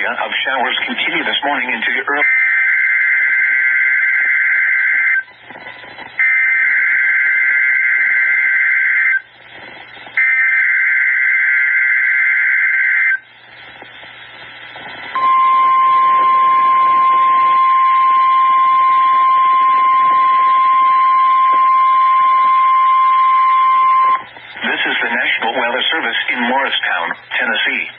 area of showers continue this morning into the early. This is the National Weather Service in Morristown, Tennessee.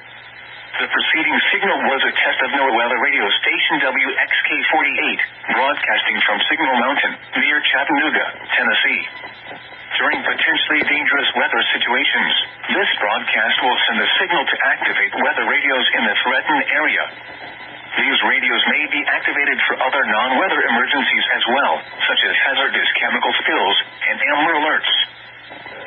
The preceding signal was a test of NOAA weather radio station WXK-48, broadcasting from Signal Mountain, near Chattanooga, Tennessee. During potentially dangerous weather situations, this broadcast will send a signal to activate weather radios in the threatened area. These radios may be activated for other non-weather emergencies as well, such as hazardous chemical spills and Amber alerts.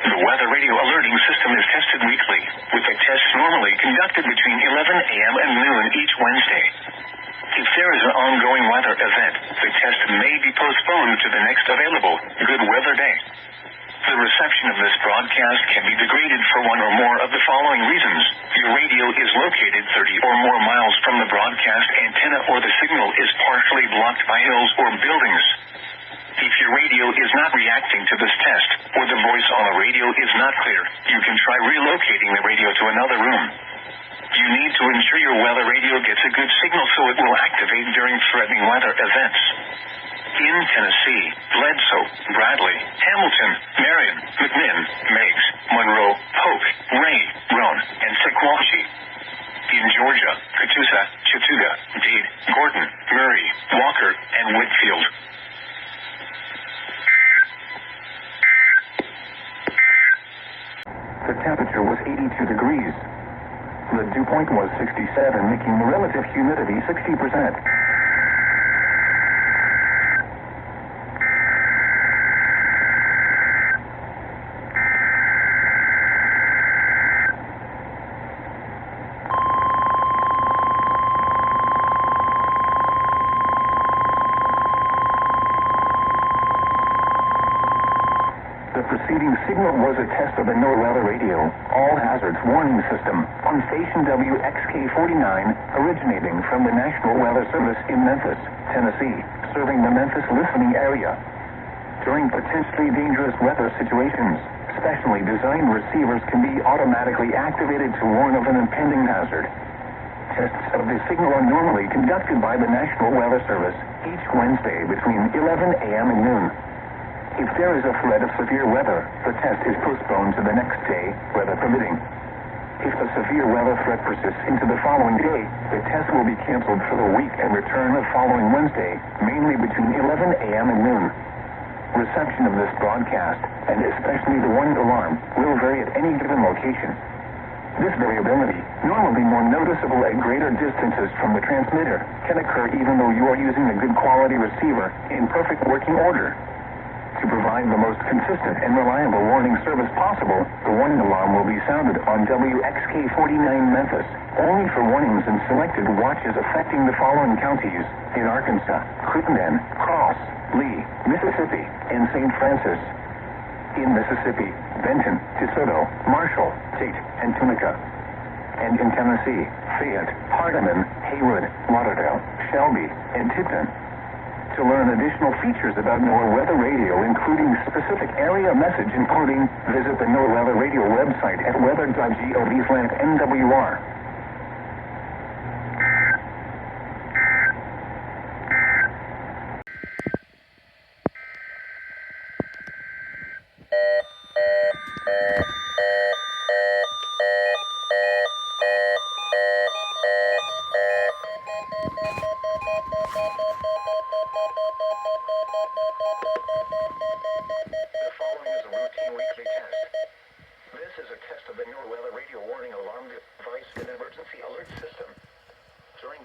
The weather radio alerting system is tested weekly, with the tests normally conducted between 11 a.m. and noon each Wednesday. If there is an ongoing weather event, the test may be postponed to the next available good weather day. The reception of this broadcast can be degraded for one or more of the following reasons. Your radio is located 30 or more miles from the broadcast antenna, or the signal is partially blocked by hills or buildings. If your radio is not reacting to this test, or the voice on the radio is not clear, you can try relocating the radio to another room. You need to ensure your weather radio gets a good signal so it will activate during threatening weather events. In Tennessee, Bledsoe, Bradley, Hamilton, Marion, McMinn, Meigs, Monroe, Polk, Ray, Roane, and Sequatchie. In Georgia, Catoosa, Chattooga, Dade, Gordon, Murray, Walker, and Whitfield. The temperature was 82 degrees. The dew point was 67, making the relative humidity 60%. The preceding signal was a test of the NOAA weather radio all hazards warning system on station WXK-49, originating from the National Weather Service in Memphis, Tennessee, serving the Memphis listening area. During potentially dangerous weather situations, specially designed receivers can be automatically activated to warn of an impending hazard. Tests of the signal are normally conducted by the National Weather Service each Wednesday between 11 a.m. and noon. If there is a threat of severe weather, the test is postponed to the next day, weather permitting. If the severe weather threat persists into the following day, the test will be canceled for the week and return the following Wednesday, mainly between 11 a.m. and noon. Reception of this broadcast, and especially the warning alarm, will vary at any given location. This variability, normally more noticeable at greater distances from the transmitter, can occur even though you are using a good quality receiver in perfect working order. To provide the most consistent and reliable warning service possible, the warning alarm will be sounded on WXK-49 Memphis, only for warnings in selected watches affecting the following counties in Arkansas: Crittenden, Cross, Lee, Mississippi, and St. Francis. In Mississippi, Benton, DeSoto, Marshall, Tate, and Tunica. And in Tennessee, Fayette, Hardeman, Haywood, Lauderdale, Shelby, and Tipton. To learn additional features about NOAA Weather Radio, including specific area message encoding, visit the NOAA Weather Radio website at weather.gov/NWR.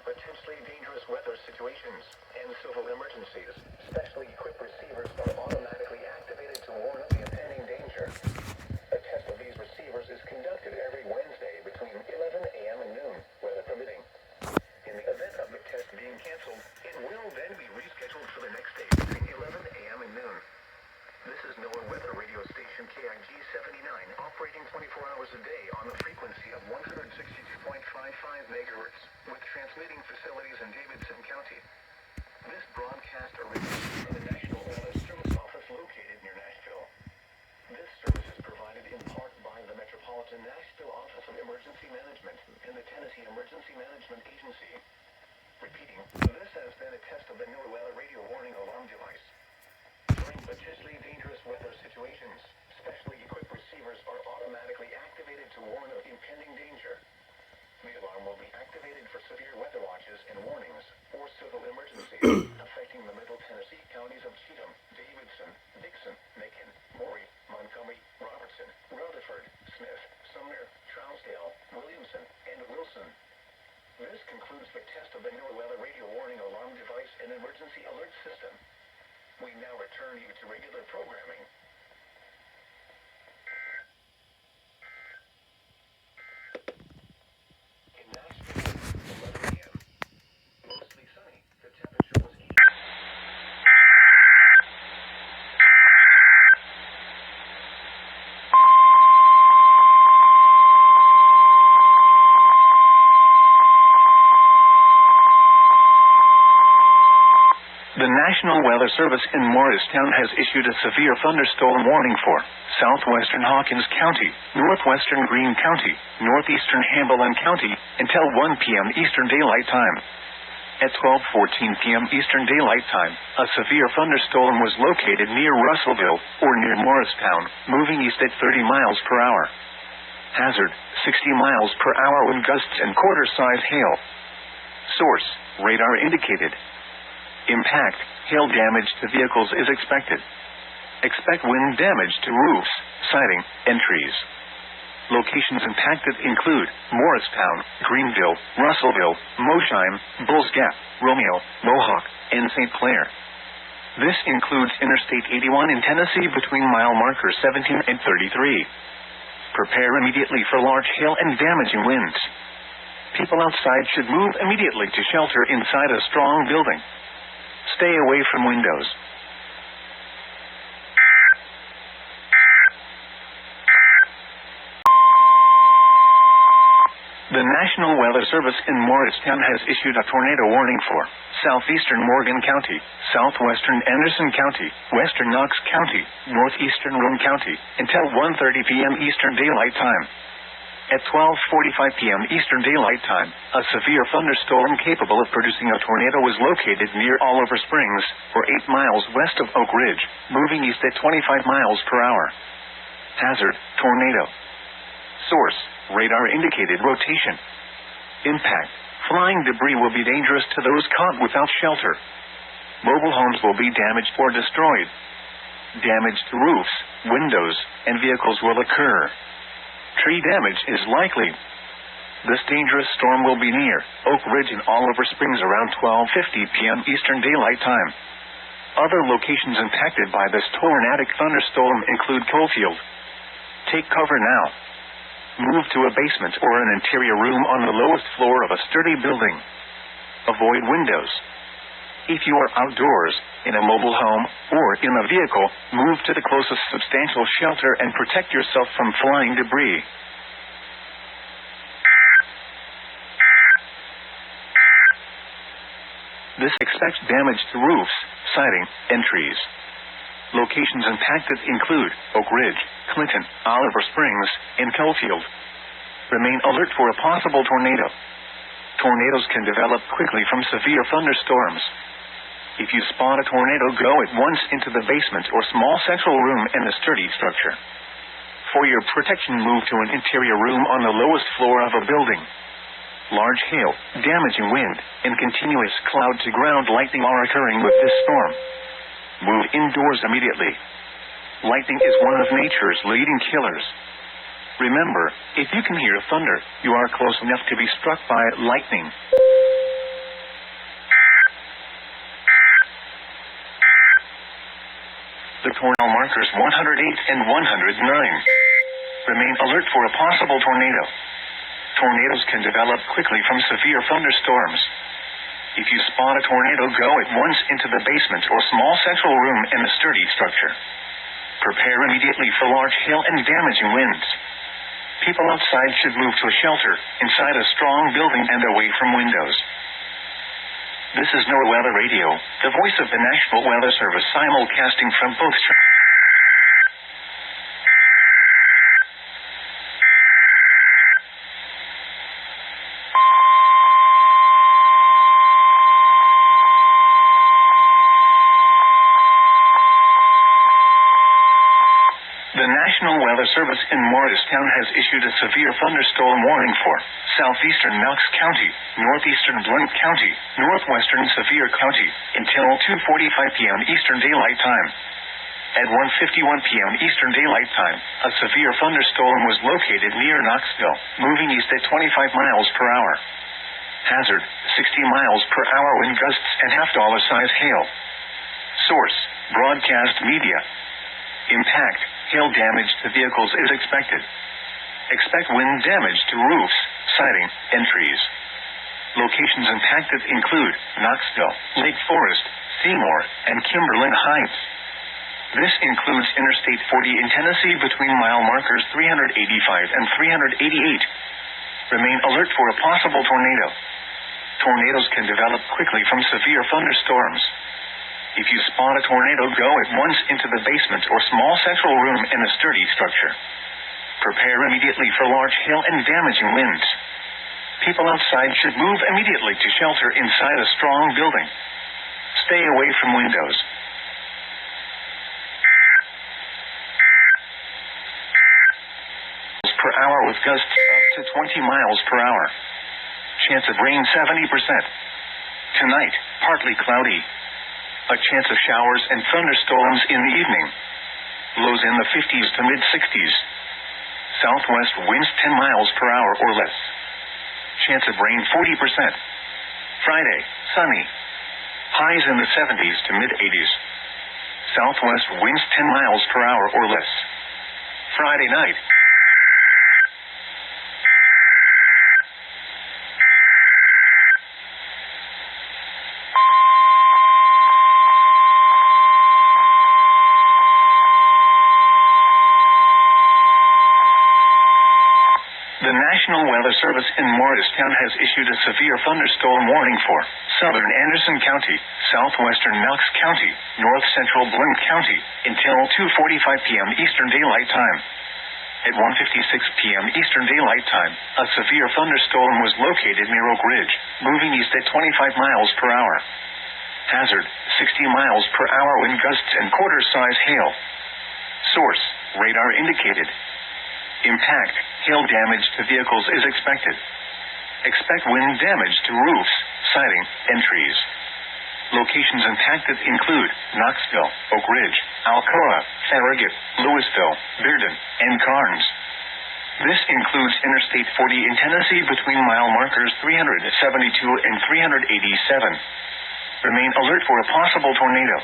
Potentially dangerous weather situations and civil emergencies. Specially equipped receivers are automatically activated to warn of the impending danger. A test of these receivers is conducted every Wednesday between 11 a.m. and noon, weather permitting. In the event of the test being canceled, it will then be rescheduled for the next day between 11 a.m. and noon. This is NOAA Weather Radio Station KIG 79, operating 24 hours a day on the frequency of 162.55 megahertz, with transmitting facilities in Davidson County. This broadcast originates from the National Weather Service office located near Nashville. This service is provided in part by the Metropolitan Nashville Office of Emergency Management and the Tennessee Emergency Management Agency. Repeating, this has been a test of the NOAA radio warning alarm device. During potentially dangerous weather situations, specially equipped receivers are automatically activated to warn of impending danger. The alarm will be activated for severe weather watches and warnings or civil emergencies affecting the Middle Tennessee counties of Cheatham, Davidson, Dixon, Macon, Maury, Montgomery, Robertson, Rutherford, Smith, Sumner, Trousdale, Williamson, and Wilson. This concludes the test of the NOAA radio warning alarm device and emergency alert system. We now return you to regular programming. In Nashville, 11 a.m. Mostly sunny. The temperature was 80. The National Weather Service in Morristown has issued a severe thunderstorm warning for southwestern Hawkins County, northwestern Greene County, northeastern Hamilton County until 1 p.m. Eastern Daylight Time. At 12:14 p.m. Eastern Daylight Time, a severe thunderstorm was located near Russellville or near Morristown, moving east at 30 miles per hour. Hazard, 60 miles per hour with gusts and quarter-size hail. Source, radar indicated. Impact, hail damage to vehicles is expected. Expect wind damage to roofs, siding, and trees. Locations impacted include Morristown, Greenville, Russellville, Mosheim, Bulls Gap, Romeo, Mohawk, and St. Clair. This includes Interstate 81 in Tennessee between mile markers 17 and 33. Prepare immediately for large hail and damaging winds. People outside should move immediately to shelter inside a strong building. Stay away from windows. The National Weather Service in Morristown has issued a tornado warning for southeastern Morgan County, southwestern Anderson County, western Knox County, northeastern Roane County, until 1:30 p.m. Eastern Daylight Time. At 12:45 p.m. Eastern Daylight Time, a severe thunderstorm capable of producing a tornado was located near Oliver Springs, or 8 miles west of Oak Ridge, moving east at 25 miles per hour. Hazard, tornado. Source, radar indicated rotation. Impact, flying debris will be dangerous to those caught without shelter. Mobile homes will be damaged or destroyed. Damage to roofs, windows, and vehicles will occur. Tree damage is likely. This dangerous storm will be near Oak Ridge and Oliver Springs around 12:50 p.m. Eastern Daylight Time. Other locations impacted by this tornadic thunderstorm include Coalfield. Take cover now. Move to a basement or an interior room on the lowest floor of a sturdy building. Avoid windows. If you are outdoors, in a mobile home, or in a vehicle, move to the closest substantial shelter and protect yourself from flying debris. This expects damage to roofs, siding, and trees. Locations impacted include Oak Ridge, Clinton, Oliver Springs, and Coalfield. Remain alert for a possible tornado. Tornadoes can develop quickly from severe thunderstorms. If you spot a tornado, go at once into the basement or small central room in a sturdy structure. For your protection, move to an interior room on the lowest floor of a building. Large hail, damaging wind, and continuous cloud-to-ground lightning are occurring with this storm. Move indoors immediately. Lightning is one of nature's leading killers. Remember, if you can hear thunder, you are close enough to be struck by lightning. The tornado markers 108 and 109. Remain alert for a possible tornado. Tornadoes can develop quickly from severe thunderstorms. If you spot a tornado, go at once into the basement or small central room in a sturdy structure. Prepare immediately for large hail and damaging winds. People outside should move to a shelter, inside a strong building and away from windows. This is NOAA Weather Radio, the voice of the National Weather Service, simulcasting from both The National Weather Service in Morristown has issued a severe thunderstorm warning for southeastern Knox County, northeastern Blount County, northwestern Sevier County, until 2:45 p.m. Eastern Daylight Time. At 1:51 p.m. Eastern Daylight Time, a severe thunderstorm was located near Knoxville, moving east at 25 miles per hour. Hazard, 60 miles per hour wind gusts and half-dollar size hail. Source, broadcast media. Impact, hail damage to vehicles is expected. Expect wind damage to roofs, siding, and trees. Locations impacted include Knoxville, Lake Forest, Seymour, and Kimberlin Heights. This includes Interstate 40 in Tennessee between mile markers 385 and 388. Remain alert for a possible tornado. Tornadoes can develop quickly from severe thunderstorms. If you spot a tornado, go at once into the basement or small central room in a sturdy structure. Prepare immediately for large hail and damaging winds. People outside should move immediately to shelter inside a strong building. Stay away from windows. Per hour with gusts up to 20 miles per hour. Chance of rain 70%. Tonight, partly cloudy. A chance of showers and thunderstorms in the evening. Lows in the 50s to mid-60s. Southwest winds 10 miles per hour or less. Chance of rain 40%. Friday, sunny. Highs in the 70s to mid-80s. Southwest winds 10 miles per hour or less. Friday night. The National Weather Service in Morristown has issued a severe thunderstorm warning for southern Anderson County, southwestern Knox County, north central Blount County, until 2:45 p.m. Eastern Daylight Time. At 1:56 p.m. Eastern Daylight Time, a severe thunderstorm was located near Oak Ridge, moving east at 25 miles per hour. Hazard, 60 miles per hour wind gusts and quarter-size hail. Source, radar indicated. Impact, hail damage to vehicles is expected. Expect wind damage to roofs, siding, and trees. Locations impacted include Knoxville, Oak Ridge, Alcoa, Farragut, Louisville, Bearden, and Carnes. This includes Interstate 40 in Tennessee between mile markers 372 and 387. Remain alert for a possible tornado.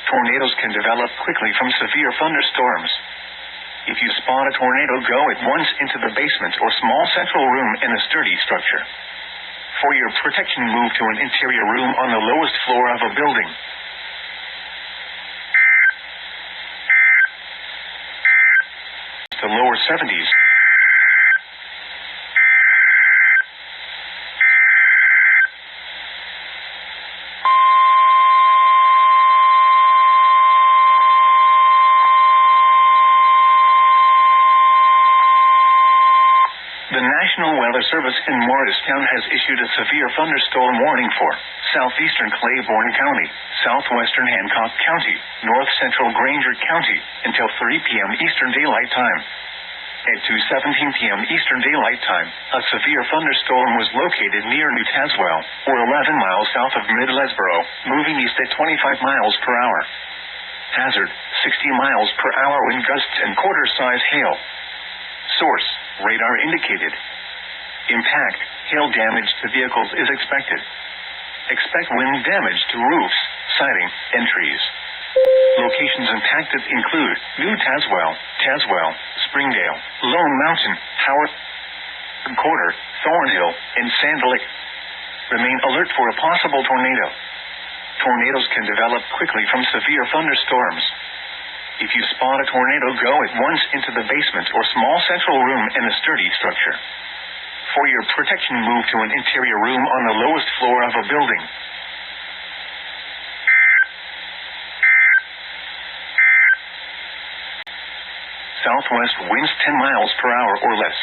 Tornadoes can develop quickly from severe thunderstorms. If you spot a tornado, go at once into the basement or small central room in a sturdy structure. For your protection, move to an interior room on the lowest floor of a building. To lower 70s. The National Weather Service in Morristown has issued a severe thunderstorm warning for southeastern Claiborne County, southwestern Hancock County, north central Granger County, until 3 p.m. Eastern Daylight Time. At 2:17 p.m. Eastern Daylight Time, a severe thunderstorm was located near New Tazewell, or 11 miles south of Mid-Lesboro, moving east at 25 miles per hour. Hazard, 60 miles per hour wind gusts and quarter-size hail. Source, radar indicated. Impact, hail damage to vehicles is expected. Expect wind damage to roofs, siding, and trees. Locations impacted include New Tazewell, Springdale, Lone Mountain, Howard Quarter, Thornhill, and Sand Lake. Remain alert for a possible tornado. Tornadoes can develop quickly from severe thunderstorms. If you spot a tornado, go at once into the basement or small central room in a sturdy structure. For your protection, move to an interior room on the lowest floor of a building. Southwest winds 10 miles per hour or less.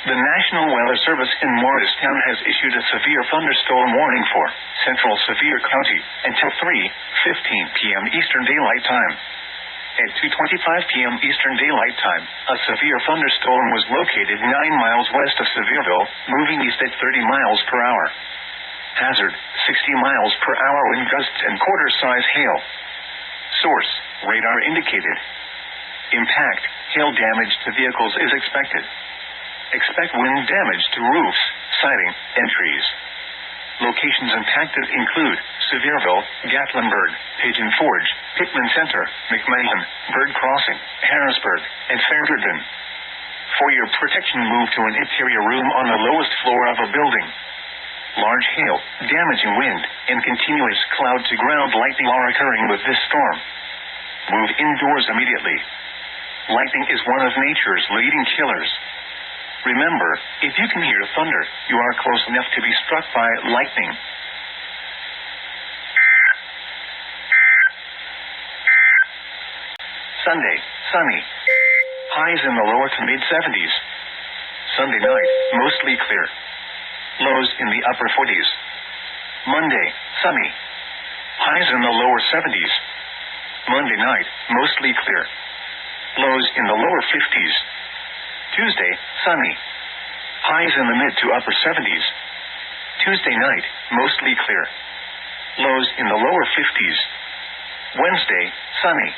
The National Weather Service in Morristown has issued a severe thunderstorm warning for Central Sevier County until 3:15 p.m. Eastern Daylight Time. At 2:25 p.m. Eastern Daylight Time, a severe thunderstorm was located 9 miles west of Sevierville, moving east at 30 miles per hour. Hazard, 60 miles per hour wind gusts and quarter-size hail. Source, radar indicated. Impact, hail damage to vehicles is expected. Expect wind damage to roofs, siding, and trees. Locations impacted include Sevierville, Gatlinburg, Pigeon Forge, Pittman Center, McMahon, Bird Crossing, Harrisburg, and Fairhaven. For your protection, move to an interior room on the lowest floor of a building. Large hail, damaging wind, and continuous cloud-to-ground lightning are occurring with this storm. Move indoors immediately. Lightning is one of nature's leading killers. Remember, if you can hear thunder, you are close enough to be struck by lightning. Sunday, sunny. Highs in the lower to mid-70s. Sunday night, mostly clear. Lows in the upper 40s. Monday, sunny. Highs in the lower 70s. Monday night, mostly clear. Lows in the lower 50s. Tuesday, sunny. Highs in the mid to upper 70s. Tuesday night, mostly clear. Lows in the lower 50s. Wednesday, sunny.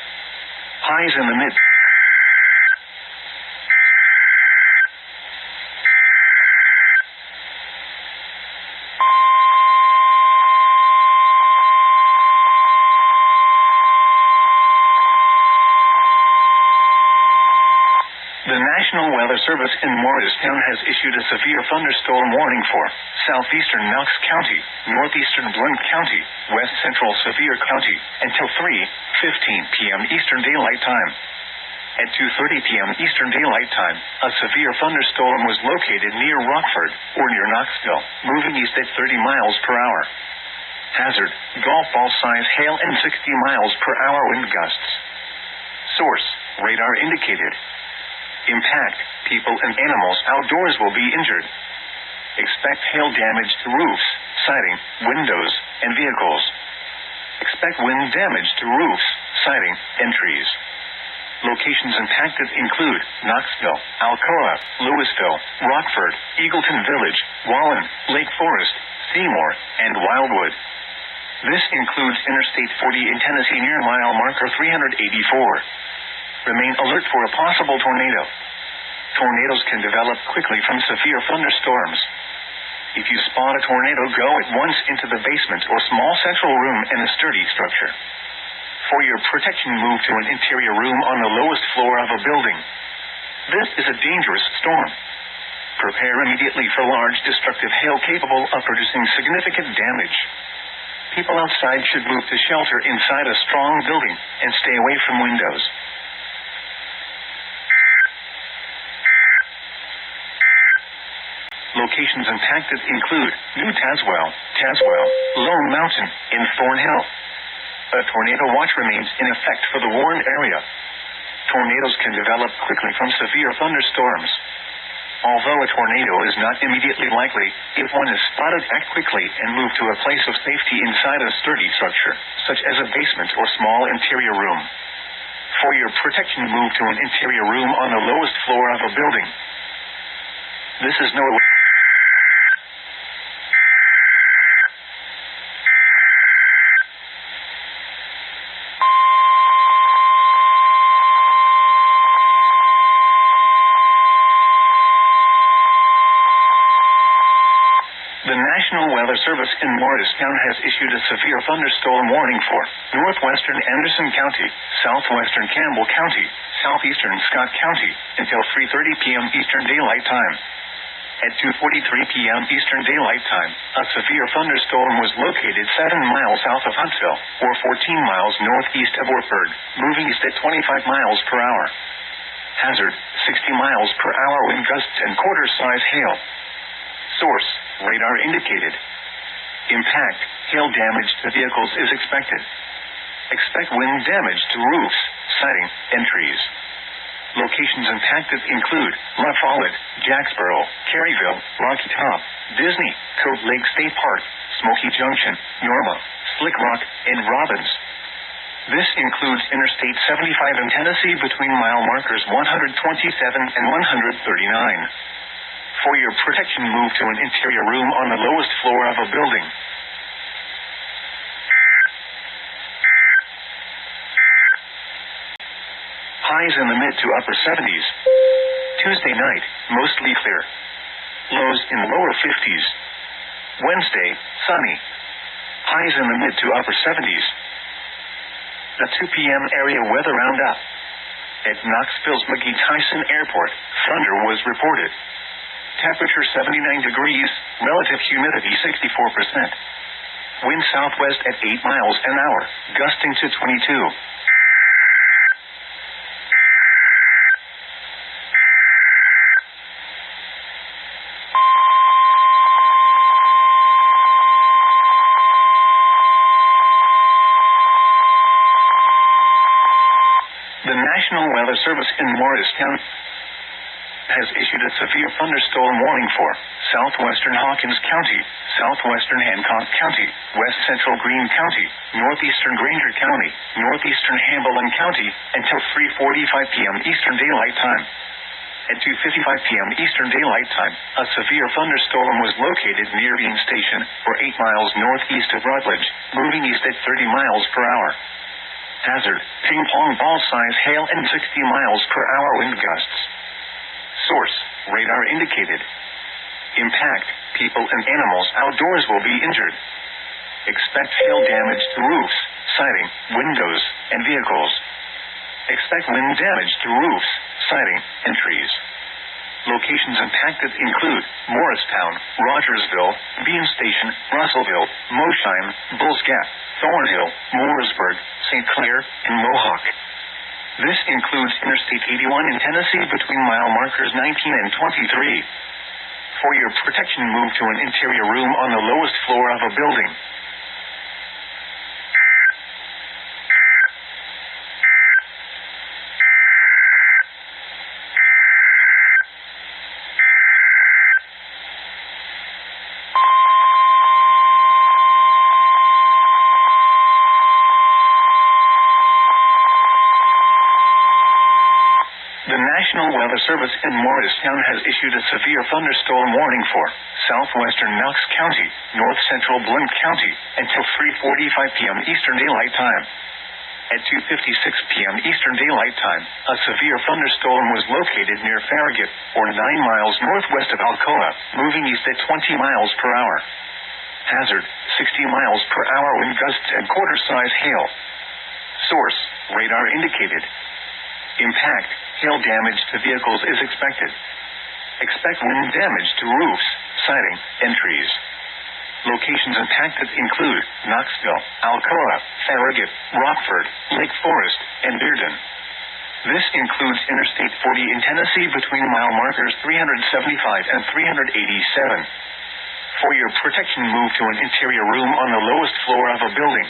Highs in the mid. The National Weather Service in Morristown has issued a severe thunderstorm warning for southeastern Knox County, northeastern Blount County, west central Sevier County, until 3:15 p.m. Eastern Daylight Time. At 2:30 p.m. Eastern Daylight Time, a severe thunderstorm was located near Rockford, or near Knoxville, moving east at 30 miles per hour. Hazard, golf ball size hail and 60 miles per hour wind gusts. Source, radar indicated. Impact, people and animals outdoors will be injured. Expect hail damage to roofs, siding, windows, and vehicles. Expect wind damage to roofs, siding, and trees. Locations impacted include Knoxville, Alcoa, Louisville, Rockford, Eagleton Village, Wallen, Lake Forest, Seymour, and Wildwood. This includes Interstate 40 in Tennessee near mile marker 384. Remain alert for a possible tornado. Tornadoes can develop quickly from severe thunderstorms. If you spot a tornado, go at once into the basement or small central room in a sturdy structure. For your protection, move to an interior room on the lowest floor of a building. This is a dangerous storm. Prepare immediately for large destructive hail capable of producing significant damage. People outside should move to shelter inside a strong building and stay away from windows. Locations impacted include New Tazewell, Lone Mountain, and Thornhill. A tornado watch remains in effect for the warned area. Tornadoes can develop quickly from severe thunderstorms. Although a tornado is not immediately likely, if one is spotted, act quickly and move to a place of safety inside a sturdy structure, such as a basement or small interior room. For your protection, move to an interior room on the lowest floor of a building. This is no The National Weather Service in Morristown has issued a severe thunderstorm warning for northwestern Anderson County, southwestern Campbell County, southeastern Scott County, until 3:30 p.m. Eastern Daylight Time. At 2:43 p.m. Eastern Daylight Time, a severe thunderstorm was located 7 miles south of Huntsville, or 14 miles northeast of Orford, moving east at 25 miles per hour. Hazard, 60 miles per hour wind gusts and quarter-size hail. Source, radar indicated. Impact, hail damage to vehicles is expected. Expect wind damage to roofs, siding, and trees. Locations impacted include La Follette, Jacksboro, Caryville, Rocky Top, Disney, Cove Lake State Park, Smoky Junction, Norma, Slick Rock, and Robbins. This includes Interstate 75 in Tennessee between mile markers 127 and 139. For your protection, move to an interior room on the lowest floor of a building. Highs in the mid to upper 70s. Tuesday night, mostly clear. Lows in lower 50s. Wednesday, sunny. Highs in the mid to upper 70s. The 2 p.m. area weather roundup. At Knoxville's McGee-Tyson Airport, thunder was reported. Temperature 79 degrees, relative humidity 64%. Wind southwest at 8 miles an hour, gusting to 22. The National Weather Service in Morristown has issued a severe thunderstorm warning for southwestern Hawkins County, southwestern Hancock County, west central Greene County, northeastern Granger County, northeastern Hamilton County, until 3:45 p.m. Eastern Daylight Time. At 2:55 p.m. Eastern Daylight Time, a severe thunderstorm was located near Bean Station, or 8 miles northeast of Rutledge, moving east at 30 miles per hour. Hazard, ping-pong ball-size hail and 60 miles per hour wind gusts. Source, radar indicated. Impact, people and animals outdoors will be injured. Expect hail damage to roofs, siding, windows, and vehicles. Expect wind damage to roofs, siding, and trees. Locations impacted include Morristown, Rogersville, Bean Station, Russellville, Moshine, Bulls Gap, Thornhill, Mooresburg, St. Clair, and Mohawk. This includes Interstate 81 in Tennessee between mile markers 19 and 23. For your protection, move to an interior room on the lowest floor of a building. '" National Weather Service in Morristown has issued a severe thunderstorm warning for southwestern Knox County, north central Blount County, until 3:45 p.m. Eastern Daylight Time. At 2:56 p.m. Eastern Daylight Time, a severe thunderstorm was located near Farragut, or 9 miles northwest of Alcoa, moving east at 20 miles per hour. Hazard, 60 miles per hour wind gusts and quarter-size hail. Source, radar indicated. Impact, hail damage to vehicles is expected. Expect wind damage to roofs, siding, and trees. Locations impacted include Knoxville, Alcoa, Farragut, Rockford, Lake Forest, and Bearden. This includes Interstate 40 in Tennessee between mile markers 375 and 387. For your protection, move to an interior room on the lowest floor of a building.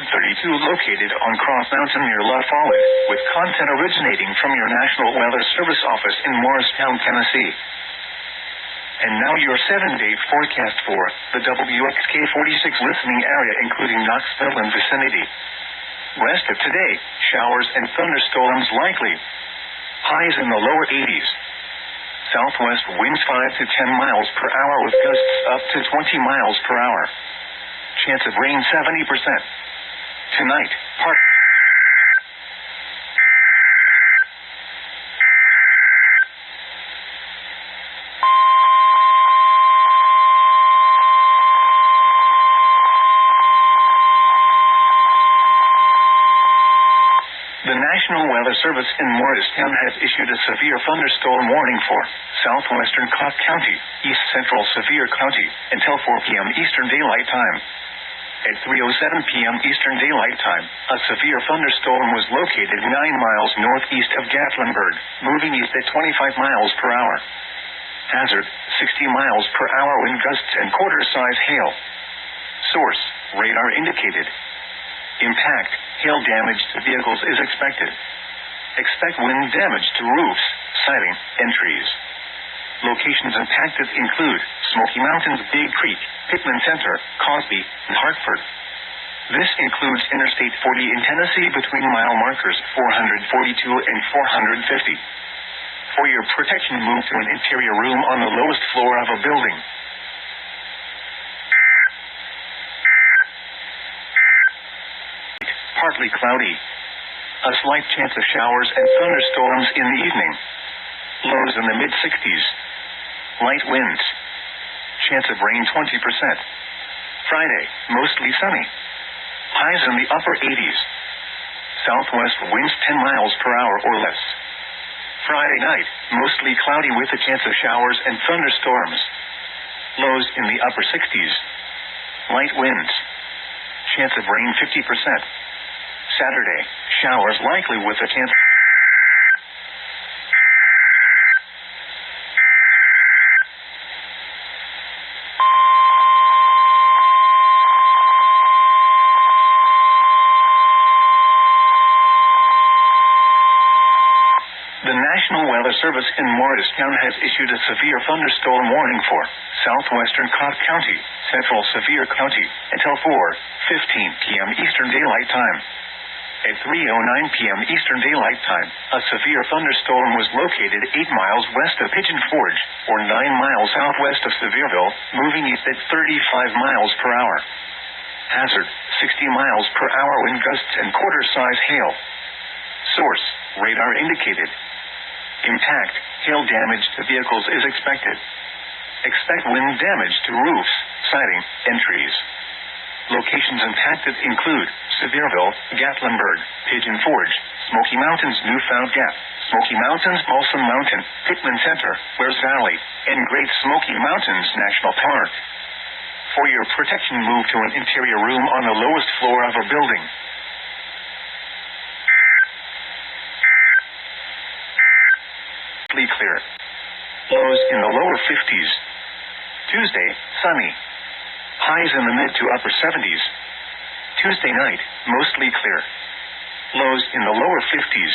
32 located on Cross Mountain near La Follette, with content originating from your National Weather Service office in Morristown, Tennessee. And now your 7-day forecast for the WXK 46 listening area, including Knoxville and vicinity. Rest of today, showers and thunderstorms likely. Highs in the lower 80s. Southwest winds 5 to 10 miles per hour with gusts up to 20 miles per hour. Chance of rain 70%. Tonight, part Morristown has issued a severe thunderstorm warning for southwestern Clark County, east central Sevier County, until 4 p.m. Eastern Daylight Time. At 3:07 p.m. Eastern Daylight Time, a severe thunderstorm was located 9 miles northeast of Gatlinburg, moving east at 25 miles per hour. Hazard, 60 miles per hour wind gusts and quarter-size hail. Source, radar indicated. Impact, hail damage to vehicles is expected. Expect wind damage to roofs, siding, and trees. Locations impacted include Smoky Mountains, Big Creek, Pittman Center, Cosby, and Hartford. This includes Interstate 40 in Tennessee between mile markers 442 and 450. For your protection, move to an interior room on the lowest floor of a building. Partly cloudy. A slight chance of showers and thunderstorms in the evening. Lows in the mid-60s. Light winds. Chance of rain 20%. Friday, mostly sunny. Highs in the upper 80s. Southwest winds 10 miles per hour or less. Friday night, mostly cloudy with a chance of showers and thunderstorms. Lows in the upper 60s. Light winds. Chance of rain 50%. Saturday, showers likely with a chance. The National Weather Service in Morristown has issued a severe thunderstorm warning for southwestern Clark County, central Sevier County, until 4:15 p.m. Eastern Daylight Time. At 3:09 p.m. Eastern Daylight Time, a severe thunderstorm was located 8 miles west of Pigeon Forge, or 9 miles southwest of Sevierville, moving east at 35 miles per hour. Hazard, 60 miles per hour wind gusts and quarter-size hail. Source, radar indicated. Impact, hail damage to vehicles is expected. Expect wind damage to roofs, siding, and trees. Locations impacted include Sevierville, Gatlinburg, Pigeon Forge, Smoky Mountains, Newfound Gap, Smoky Mountains, Balsam Mountain, Pittman Center, Wares Valley, and Great Smoky Mountains National Park. For your protection, move to an interior room on the lowest floor of a building. Clear. Lows in the lower 50s. Tuesday, sunny. Highs in the mid to upper 70s. Tuesday night, mostly clear. Lows in the lower 50s.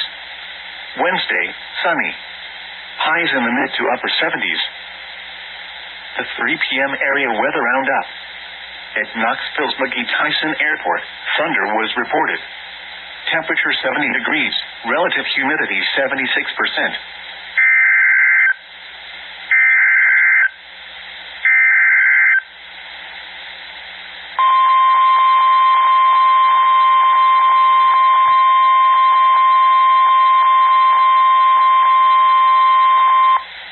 Wednesday, sunny. Highs in the mid to upper 70s. The 3 p.m. area weather roundup. At Knoxville's McGee Tyson Airport, thunder was reported. Temperature 70 degrees, relative humidity 76%.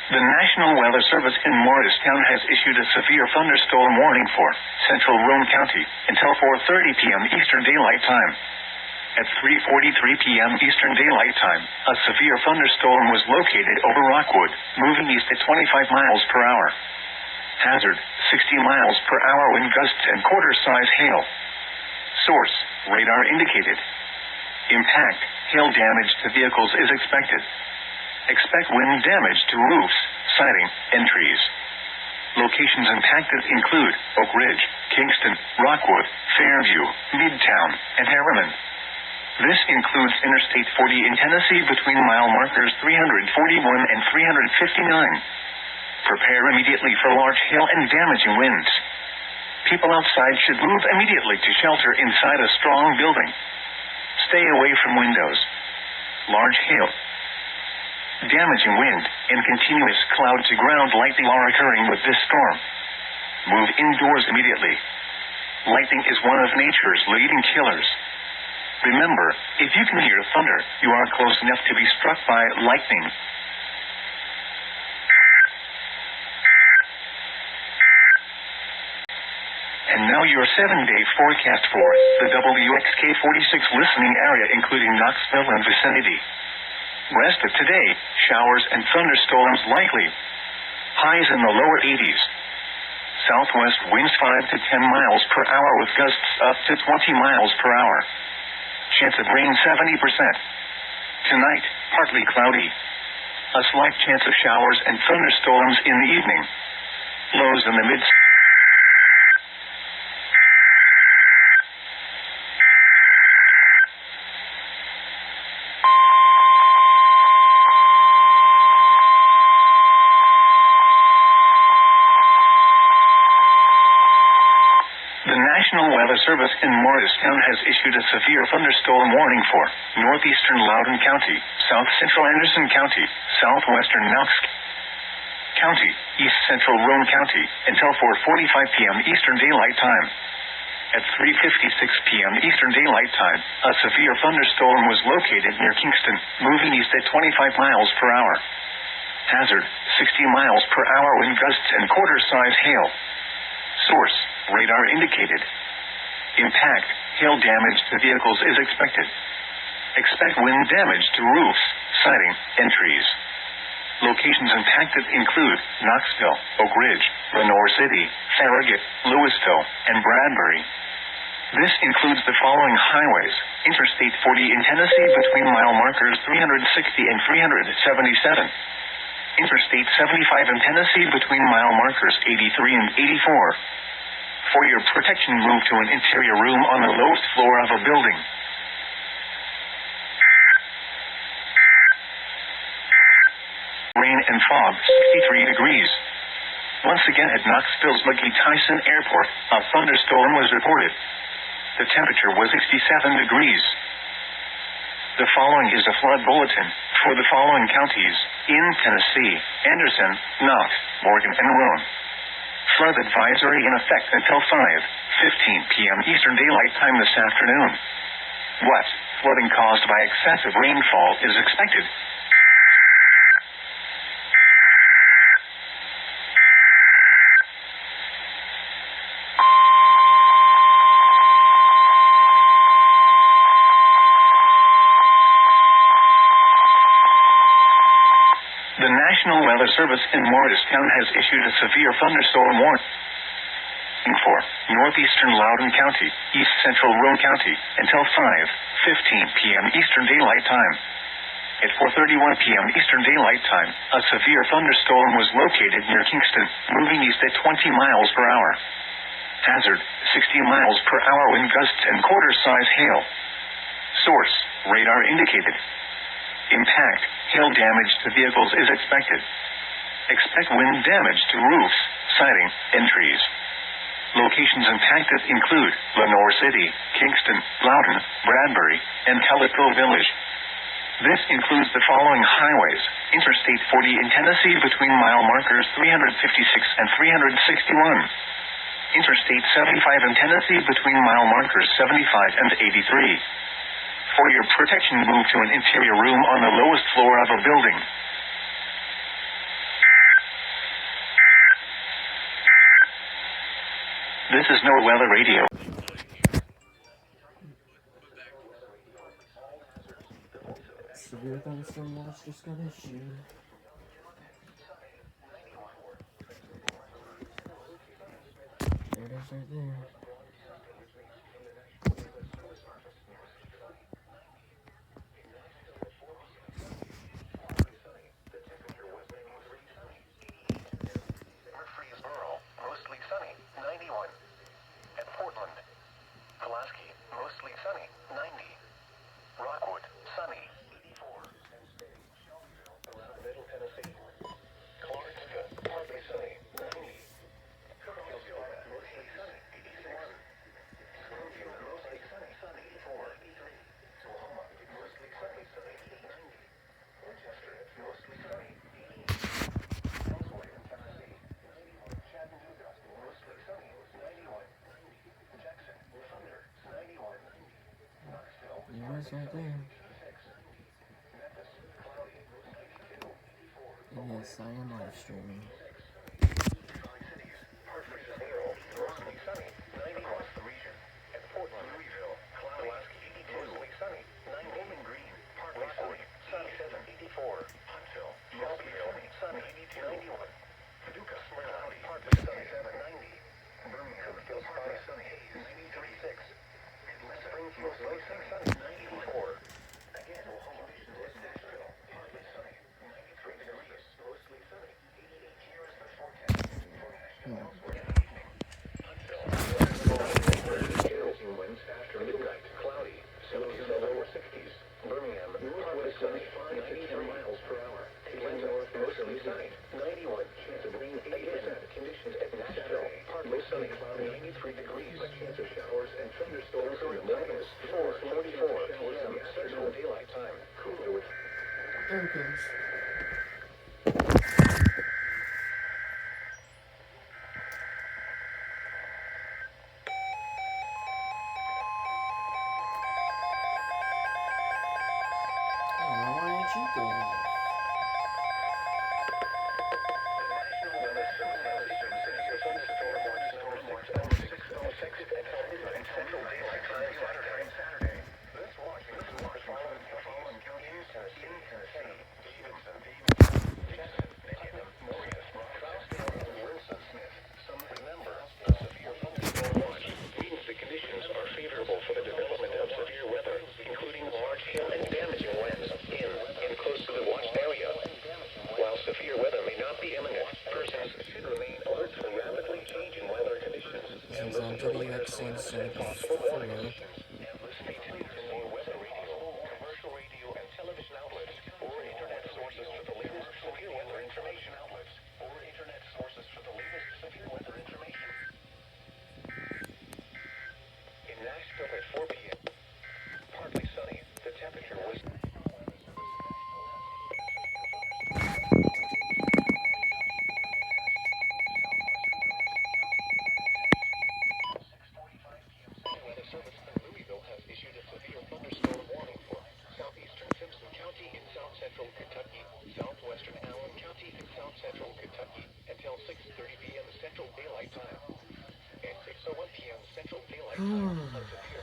The National Weather Service in Morristown has issued a severe thunderstorm warning for central Roane County until 4:30 p.m. Eastern Daylight Time. At 3:43 p.m. Eastern Daylight Time, a severe thunderstorm was located over Rockwood, moving east at 25 miles per hour. Hazard, 60 miles per hour wind gusts and quarter-size hail. Source, radar indicated. Impact, hail damage to vehicles is expected. Expect wind damage to roofs, siding, and trees. Locations impacted include Oak Ridge, Kingston, Rockwood, Fairview, Midtown, and Harriman. This includes Interstate 40 in Tennessee between mile markers 341 and 359. Prepare immediately for large hail and damaging winds. People outside should move immediately to shelter inside a strong building. Stay away from windows. Large hail, damaging wind, and continuous cloud-to-ground lightning are occurring with this storm. Move indoors immediately. Lightning is one of nature's leading killers. Remember, if you can hear thunder, you are close enough to be struck by lightning. And now your 7-day forecast for the WXK 46 listening area, including Knoxville and vicinity. Rest of today, showers and thunderstorms likely. Highs in the lower 80s. Southwest winds 5 to 10 miles per hour with gusts up to 20 miles per hour. Chance of rain 70%. Tonight, partly cloudy. A slight chance of showers and thunderstorms in the evening. Lows in the mid. The National Weather Service in Morristown has issued a severe thunderstorm warning for northeastern Loudoun County, south central Anderson County, southwestern Knox County, east central Roane County, until 4:45 p.m. Eastern Daylight Time. At 3:56 p.m. Eastern Daylight Time, a severe thunderstorm was located near Kingston, moving east at 25 miles per hour. Hazard, 60 miles per hour wind gusts and quarter-size hail. Source, radar indicated. Impact, hail damage to vehicles is expected. Expect wind damage to roofs, siding, and trees. Locations impacted include Knoxville, Oak Ridge, Lenoir City, Farragut, Louisville, and Bradbury. This includes the following highways: Interstate 40 in Tennessee between mile markers 360 and 377. Interstate 75 in Tennessee between mile markers 83 and 84. For your protection, move to an interior room on the lowest floor of a building. Rain and fog, 63 degrees. Once again at Knoxville's McGee Tyson Airport, a thunderstorm was reported. The temperature was 67 degrees. The following is a flood bulletin for the following counties in Tennessee: Anderson, Knox, Morgan, and Roane. Flood advisory in effect until 5:15 p.m. Eastern Daylight Time this afternoon. What flooding caused by excessive rainfall is expected? The National Weather Service in Morristown has issued a severe thunderstorm warning for northeastern Loudoun County, east central Roane County, until 5:15 p.m. Eastern Daylight Time. At 4:31 p.m. Eastern Daylight Time, a severe thunderstorm was located near Kingston, moving east at 20 miles per hour. Hazard, 60 miles per hour wind gusts and quarter-size hail. Source, radar indicated. Impact, hail damage to vehicles is expected. Expect wind damage to roofs, siding, and trees. Locations impacted include Lenoir City, Kingston, Loudoun, Bradbury, and Tellettville Village. This includes the following highways: Interstate 40 in Tennessee between mile markers 356 and 361. Interstate 75 in Tennessee between mile markers 75 and 83. For your protection, move to an interior room on the lowest floor of a building. This is No Weather Radio. Severe thunderstorm watch just got issued. There it is right there. Murfreesboro, mostly sunny, 91. At Portland, Pulaski, mostly sunny, 90. Rockwood, sunny, 84. Middle Tennessee. Clarksville, partly sunny, 90. Hillsborough, mostly sunny, 86. Springfield, mostly sunny, 84. Oklahoma, mostly sunny, 90. Winchester, mostly sunny, 80. Elsewhere in Tennessee, 91. Chattanooga, mostly sunny, 91. Jackson, Thunder, 91. Knoxville, There it is right there. 86. Memphis, cloudy, 82. 84. Yes, I am live streaming. Tri-Cities, Murfreesboro, mostly sunny, 91. Region. At Portland, Louisville, cloudy, 82. Mostly sunny, 90. Bowling Green, partly sunny, 77. sunny side. 91 chance of rain, 80% conditions at Nashville. Partly sunny, cloudy, 93 degrees. A chance of showers and thunderstorms in the mornings. 4:44 p.m. Central Daylight Time. Cooler with. There it goes.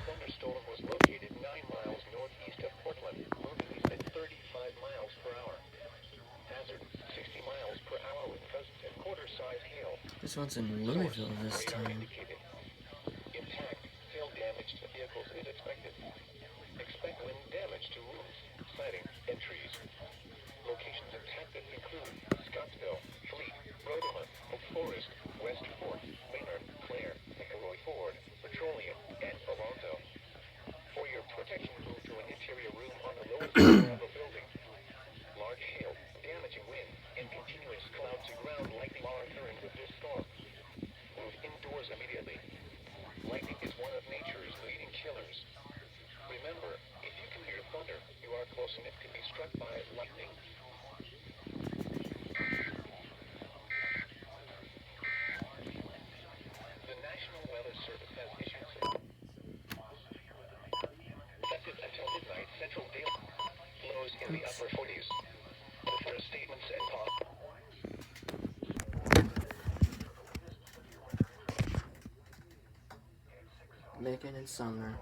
Thunderstorm was located 9 miles northeast of Portland, moving east at 35 miles per hour. Hazard 60 miles per hour with present and quarter-size hail. This one's in Louisville this time. Impact, hail damage to vehicles is expected. Expect wind damage to roofs, siding, and trees. Locations impacted include Scottsville, Fleet, Rhodema, Oak Forest, West Fort, Maynard, Clare, McElroy Ford, Petroleum, and Alonzo. For your protection, move to an interior room on the lowest floor of a building. Large hail, damaging wind, and continuous cloud-to-ground lightning are occurring with this storm. Move indoors immediately. Lightning is one of nature's leading killers. Remember, if you can hear thunder, you are close enough to be struck by lightning. The National Weather Service has issued effective until midnight Central Daylight lows in the upper 40s. The first statements and Megan and Sumner.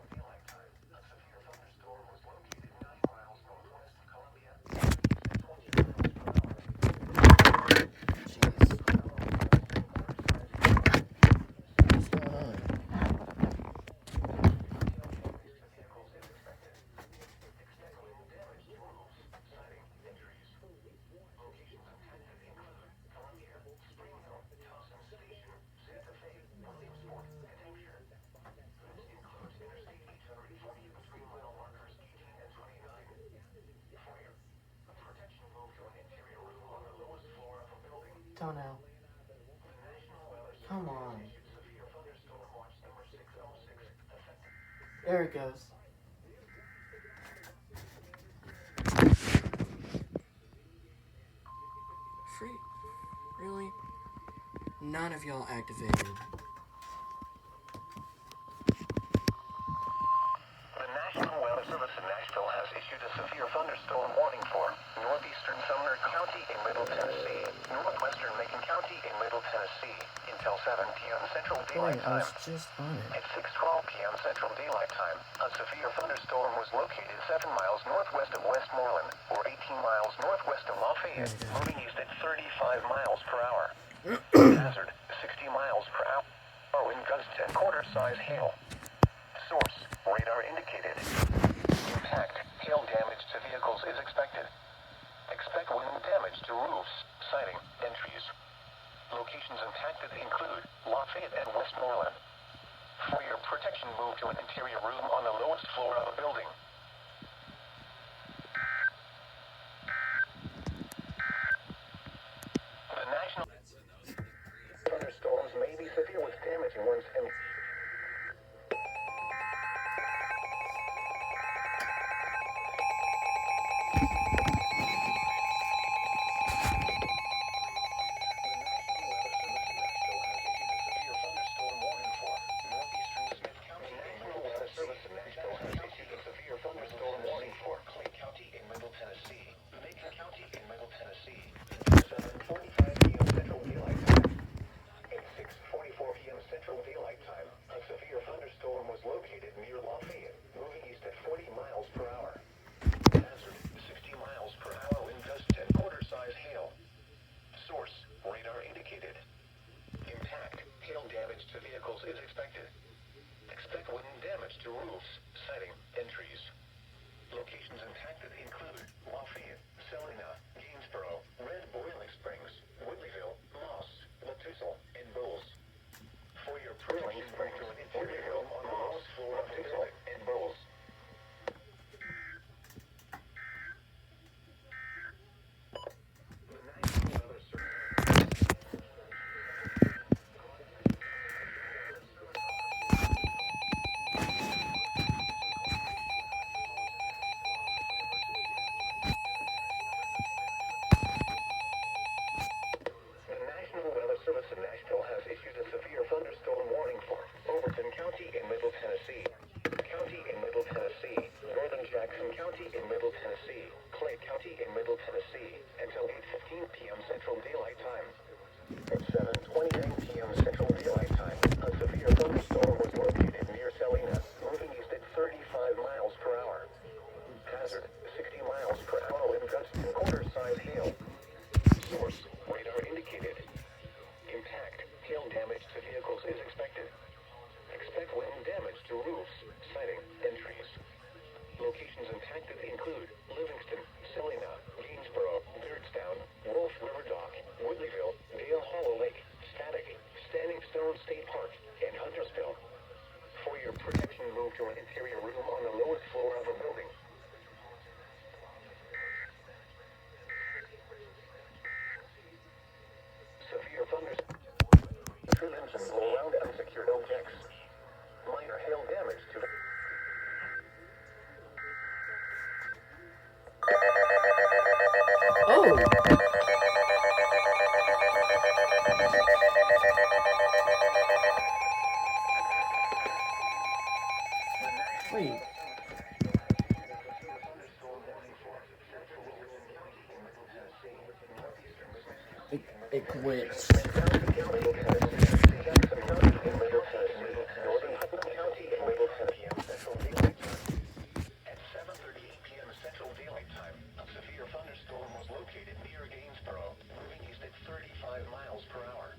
Toenail. Come on. There it goes. Free? Really? None of y'all activated. The National Weather Service in Nashville has issued a severe thunderstorm warning for northeastern Sumner County in Middle Tennessee, northwestern Macon County in Middle Tennessee, until 7 p.m. Central Daylight Boy, I Time. was just on it. At 6:12 p.m. Central Daylight Time, a severe thunderstorm was located 7 miles northwest of Westmoreland, or 18 miles northwest of Lafayette, moving east at 35 miles per hour. Hazard 60 miles per hour. Wind gusts and quarter-size hail. Source, radar indicated. Impact, hail damage to vehicles is expected. Expect wind damage to roofs, siding, and trees. Locations impacted include Lafayette and Westmoreland. For your protection, move to an interior room on the lowest floor of a building. passing once and is expected. Expect wind damage to roofs, siding, and trees. Locations impacted include Lafayette, Salina, Gainsborough, Red Boiling Springs, Woodleyville, Moss, Latussel, and Bowles. For your protection, move to an interior room on the lowest floor of Latussel and Bowles. Service in Nashville has issued a severe thunderstorm warning for Overton County in Middle Tennessee, Northern Jackson County in Middle Tennessee, Clay County in Middle Tennessee, until 8:15 p.m. Central Daylight Time. At 7:29 p.m. Central Daylight Time, a severe thunderstorm was located near Salina, moving east at 35 miles per hour. Hazard, 60 miles per hour with gusts and quarter-size hail. Source, radar indicated. Impact, hail damage to vehicles is expected. Expect wind damage to roofs, siding, and trees. Locations impacted include Livingston, Salina, Gainsborough, Beardstown, Wolf River Dock, Woodleyville, Dale Hollow Lake, Static, Standing Stone State Park, and Huntersville. For your protection, move to an interior room on the lowest floor of a building. Severe thunderstorms and blow around unsecured objects. Minor hail damage to Oh! Wait. It glitched. At 7:38 p.m. Central Daylight Time, a severe thunderstorm was located near Gainsborough, moving east at 35 miles per hour.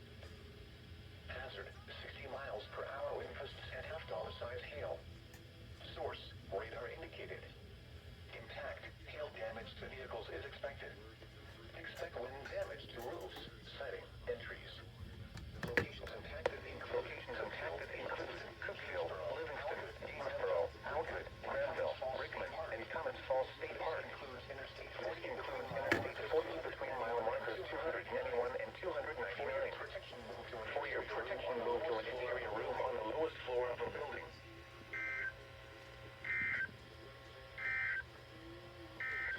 Hazard, 60 miles per hour wind gusts and half-dollar-size hail. Source, radar indicated. Impact, hail damage to vehicles is expected. Expect wind damage to roofs, siding, and trees. Locations impacted include Cookville, Livingston, Gainsborough, Algood, Granville, Rickman, and Cummins Falls State Park. Interstate 40 between mile markers 291 and 299. For your protection, move to an interior room on the lowest floor of a building.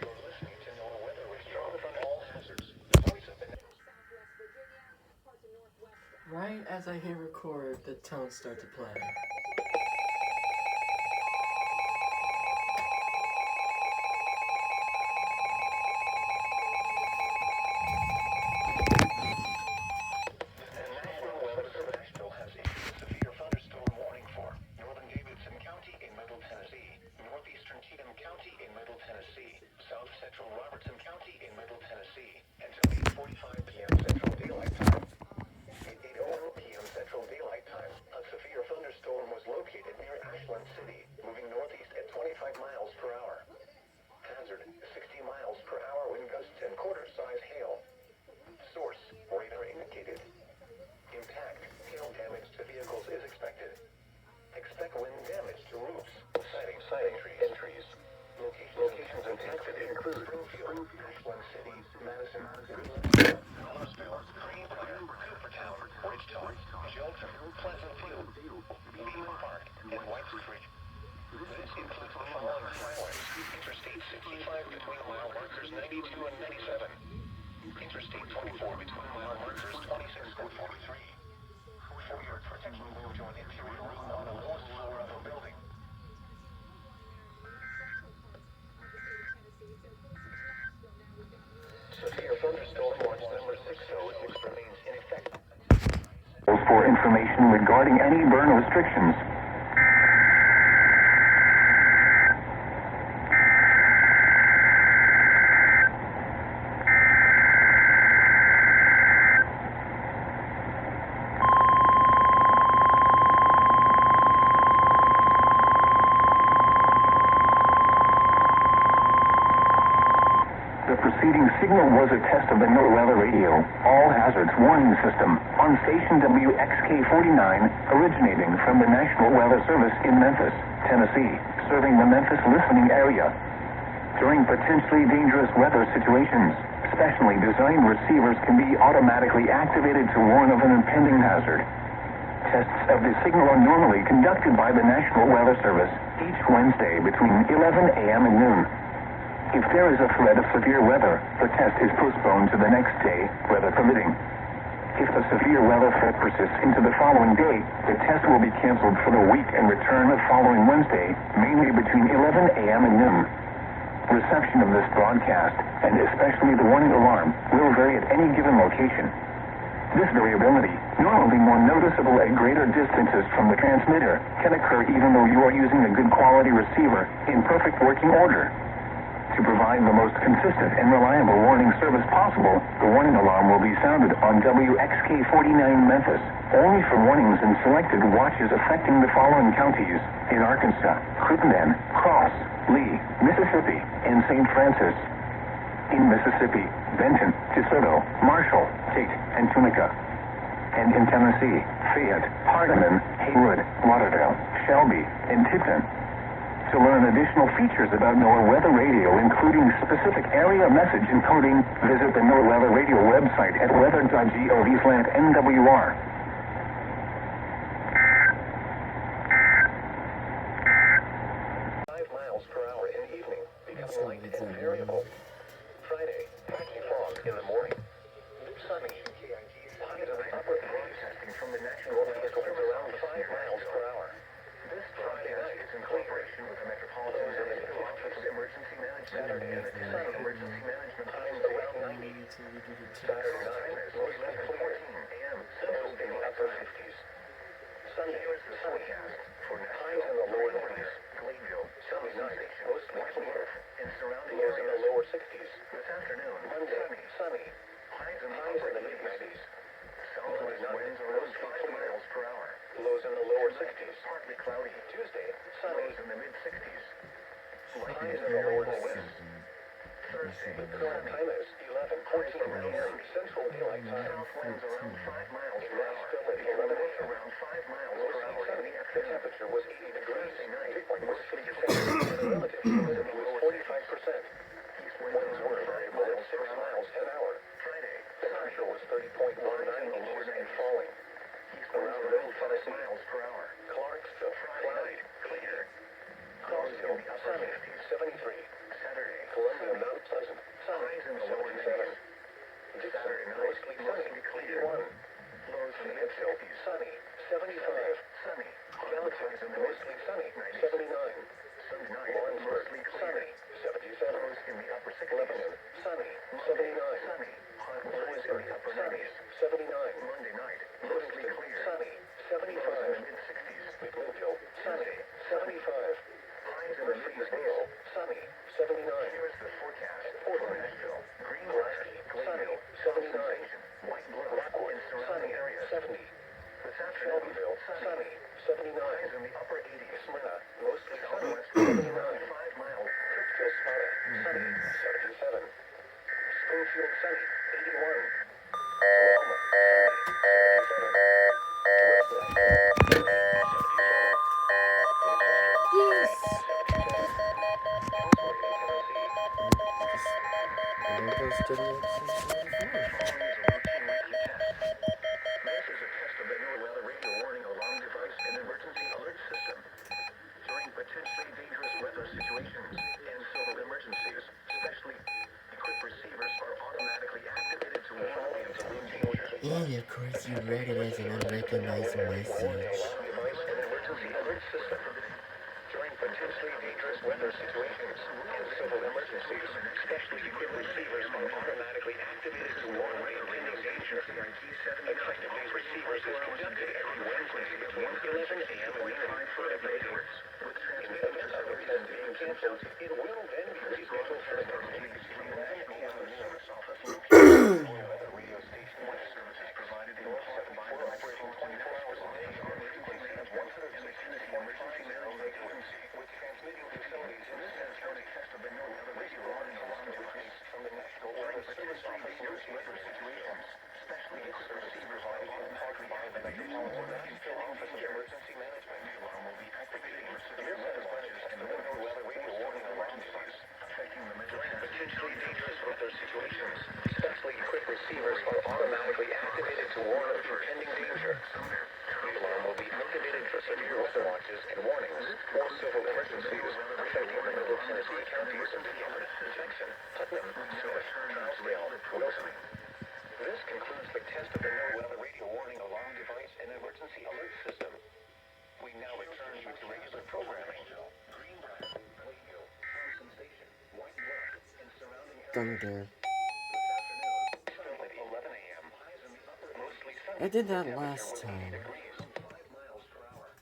You're listening to NOAA Weather with Jonathan All Hazards, the voice of the Right as I hit record, the tones start to play. National Weather Service Nashville has issued a severe thunderstorm warning for Northern Davidson County in Middle Tennessee, Northeastern Cheatham County in Middle Tennessee, South Central Robertson County in Middle Tennessee, until 8:45 p.m. Central Daylight Time. At 8:01 p.m. Central Daylight Time, a severe thunderstorm and White Street. This includes the following highways: Interstate 65 between mile markers 92 and 97. Interstate 24 between mile markers 26 and 43. For your protection, move to an interior room on the lowest floor of the building. Severe thunderstorm watch number 606 remains in effect. For information regarding any burn restrictions. The preceding signal was a test of the NOAA weather radio, all hazards warning system, on station WXK-49, originating from the National Weather Service in Memphis, Tennessee, serving the Memphis listening area. During potentially dangerous weather situations, specially designed receivers can be automatically activated to warn of an impending hazard. Tests of the signal are normally conducted by the National Weather Service each Wednesday between 11 a.m. and noon. If there is a threat of severe weather, the test is postponed to the next day, weather permitting. If the severe weather threat persists into the following day, the test will be canceled for the week and return the following Wednesday, mainly between 11 a.m. and noon. Reception of this broadcast, and especially the warning alarm, will vary at any given location. This variability, normally more noticeable at greater distances from the transmitter, can occur even though you are using a good quality receiver in perfect working order. To provide the most consistent and reliable warning service possible, the warning alarm will be sounded on WXK-49 Memphis, only for warnings in selected watches affecting the following counties: in Arkansas, Crittenden, Cross, Lee, Mississippi, and St. Francis. In Mississippi, Benton, DeSoto, Marshall, Tate, and Tunica. And in Tennessee, Fayette, Hardeman, Haywood, Lauderdale, Shelby, and Tipton. To learn additional features about NOAA Weather Radio, including specific area message encoding, visit the NOAA Weather Radio website at weather.gov/NWR. 5 miles per hour in the evening, becoming light and variable. Friday, patchy fog in the morning. Sunny. Highs in the upper 80s, testing from the National Weather Service around 5 miles per hour. This Friday night is in cooperation with the Metropolitan Area Office of Emergency Management and the Tennessee Emergency Management Times around 90. Saturday night is mostly clear, 14 a.m. Central in the upper 50s. Sunday is the forecast for highs in the lower 40s. Gladeville, Sunday night, mostly clear, and surrounding areas in the lower 60s. This afternoon, Monday, sunny, highs in the mid-90s. Southwest winds are around 5 miles per hour. Lows in the lower 60s. Partly cloudy. Tuesday, sunny. Lows in the mid-60s. Highs in the lower 60s. Thursday, the current time is 11:14 a.m. Central Daylight Time. South winds around 5 miles per hour. Visibility eliminated around 5 miles per hour. The temperature was 80 degrees. Mostly cloudy. Relative humidity was 45%. Winds were variable at 6 miles an hour. Friday, the pressure was 30.19 inches and falling. Around Middle Tennessee, miles per hour. Clarksville, cloudy, clear. Crossville, sunny, 73. Saturday, Columbia, Mount Pleasant, sunny, 77. Dixon, mostly sunny, 81. Lows in the mid-50s, sunny, 75. Sunny. Gallatin, mostly sunny, 79. Lawrenceburg, sunny, 77. Lows in the upper 60s. Lebanon, sunny, 79. Sunny. Louisville, sunny, 79. Monday night, mostly clear, sunny, 75. Mid-60s. McMinnville, sunny, 75. Highs in the Murfreesboro, sunny, 79. Here's the forecast for Nashville, Green Lasky, sunny, 79. White Bluff, Rockwood, sunny, 70. This afternoon, Shelbyville, sunny, 79. Highs in the upper 80s. Smyrna, mostly southwest, 79. 5 miles. Kirksville, Sparta, sunny, 77. Springfield, sunny, 81. Oklahoma, sunny, And of course you read it as an unrecognized message. During potentially dangerous weather situations and civil emergencies, specially equipped receivers are automatically activated to warn of impending danger. A test of these receivers is conducted every Wednesday between 11 a.m. and noon for every day. In the event of the test being canceled, it will then be rescheduled for the next day between 11 a.m. and noon. Office located weather radio station with services provided in part by the operating 24 hours a day on frequency of 160.50 megahertz, with transmitting facilities in Smith County. Test of the new weather radio warning alarm device from the National Weather Service Office weather situations. Specially equipped receivers provided in part by the Metropolitan Nashville Office of Emergency Management. The alarm will be activated for severe weather watches and the new weather radio warning alarm device affecting the during potentially dangerous weather situations. Specially equipped receivers are automatically activated to warn of impending danger. The alarm will be activated for severe weather watches and warnings or civil emergencies affecting the Middle Tennessee counties of Jackson, Putnam, Smith, Trousdale, Wilson. This concludes the test of the new weather radio warning alarm device and emergency alert system. We now return you to regular programming. Green Radio, Thompson Station, White Bluff, and surrounding Thunder. Still at 11 a.m. Highs in the upper mostly sunny. I did that last time. 5 miles per hour.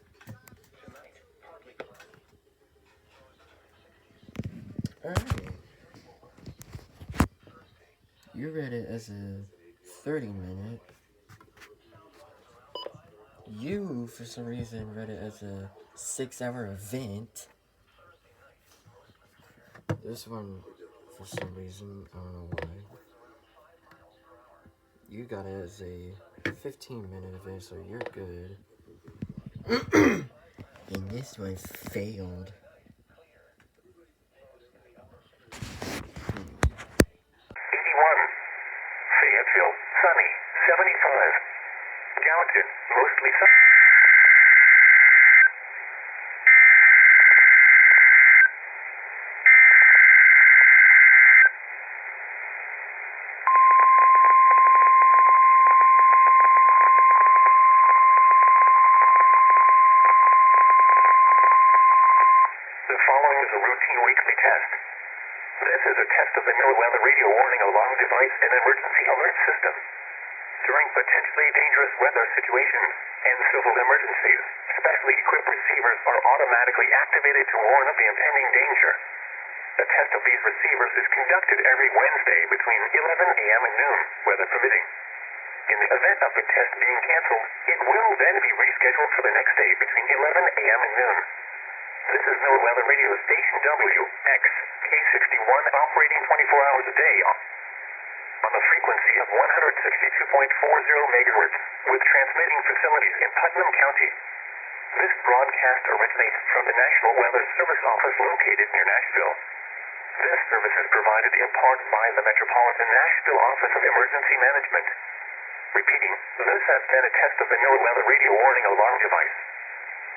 Tonight, partly cloudy. Alright. You read it as a 30-minute. You, for some reason, read it as a 6-hour event. This one, for some reason, I don't know why. You got it as a 15-minute event, so you're good. And this one failed. Fayetteville, sunny, 75. Gallatin, mostly sunny. The following is a routine weekly test. This is a test of the new weather radio warning alarm device and emergency alert system. During potentially dangerous weather situations and civil emergencies, specially equipped receivers are automatically activated to warn of the impending danger. The test of these receivers is conducted every Wednesday between 11 a.m. and noon, weather permitting. In the event of the test being canceled, it will then be rescheduled for the next day between 11 a.m. and noon. This is NOAA Weather Radio Station WXK61 operating 24 hours a day on the frequency of 162.40 megahertz with transmitting facilities in Putnam County. This broadcast originates from the National Weather Service Office located near Nashville. This service is provided in part by the Metropolitan Nashville Office of Emergency Management. Repeating, this has been a test of the NOAA Weather Radio Warning Alarm device.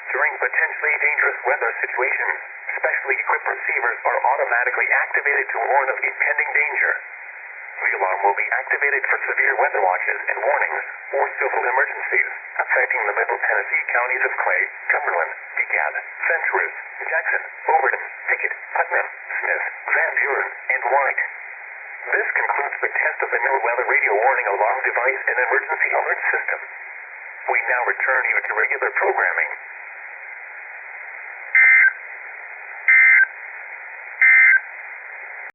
During potentially dangerous weather situations, specially equipped receivers are automatically activated to warn of impending danger. The alarm will be activated for severe weather watches and warnings or civil emergencies affecting the Middle Tennessee counties of Clay, Cumberland, DeKalb, Fentress, Jackson, Overton, Pickett, Putnam, Smith, Van Buren, and White. This concludes the test of the NOAA Weather Radio Warning Alarm device and emergency alert system. We now return you to regular programming.